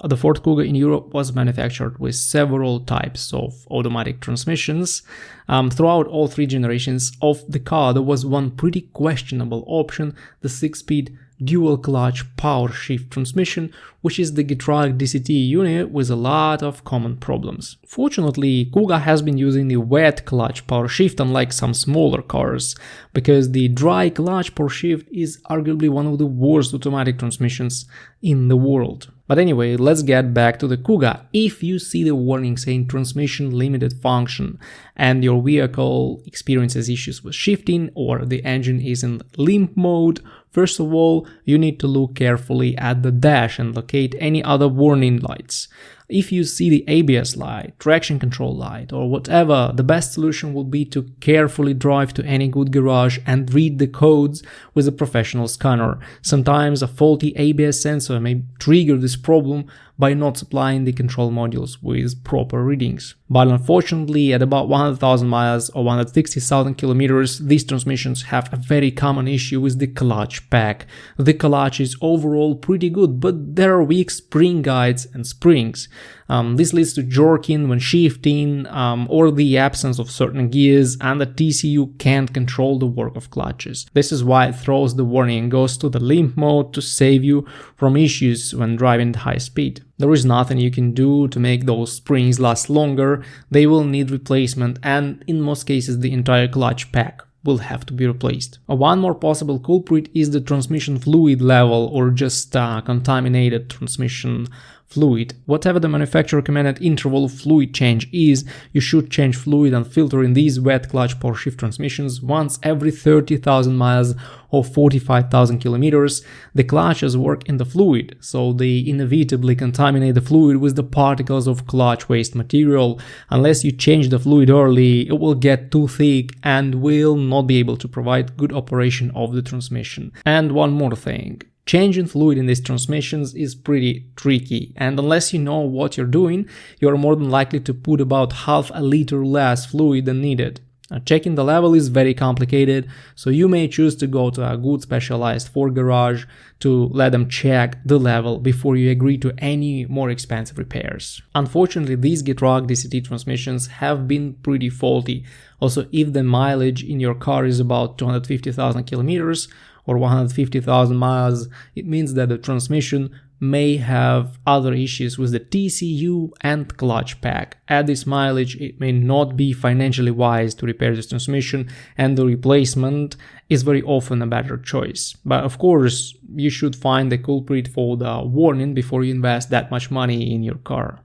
The Ford Kuga in Europe was manufactured with several types of automatic transmissions. Throughout all three generations of the car, there was one pretty questionable option, the 6-speed dual clutch power shift transmission, which is the Getrag DCT unit with a lot of common problems. Fortunately, Kuga has been using the wet clutch power shift, unlike some smaller cars, because the dry clutch power shift is arguably one of the worst automatic transmissions in the world. But anyway, let's get back to the Kuga. If you see the warning saying transmission limited function and your vehicle experiences issues with shifting or the engine is in limp mode, first of all, you need to look carefully at the dash and locate any other warning lights. If you see the ABS light, traction control light, or whatever, the best solution will be to carefully drive to any good garage and read the codes with a professional scanner. Sometimes a faulty ABS sensor may trigger this problem by not supplying the control modules with proper readings. But unfortunately, at about 100,000 miles or 160,000 kilometers, these transmissions have a very common issue with the clutch pack. The clutch is overall pretty good, but there are weak spring guides and springs. This leads to jerking when shifting or the absence of certain gears, and the TCU can't control the work of clutches. This is why it throws the warning and goes to the limp mode to save you from issues when driving at high speed. There is nothing you can do to make those springs last longer. They will need replacement, and in most cases the entire clutch pack will have to be replaced. One more possible culprit is the transmission fluid level, or just contaminated transmission fluid. Whatever the manufacturer recommended interval of fluid change is, you should change fluid and filter in these wet clutch power shift transmissions once every 30,000 miles or 45,000 kilometers. The clutches work in the fluid, so they inevitably contaminate the fluid with the particles of clutch waste material. Unless you change the fluid early, it will get too thick and will not be able to provide good operation of the transmission. And one more thing. Changing fluid in these transmissions is pretty tricky, and unless you know what you're doing, you're more than likely to put about half a liter less fluid than needed. Checking the level is very complicated, so you may choose to go to a good specialized Ford garage to let them check the level before you agree to any more expensive repairs. Unfortunately, these Getrag DCT transmissions have been pretty faulty. Also, if the mileage in your car is about 250,000 kilometers or 150,000 miles, it means that the transmission may have other issues with the TCU and clutch pack. At this mileage, it may not be financially wise to repair this transmission, and the replacement is very often a better choice. But of course, you should find the culprit for the warning before you invest that much money in your car.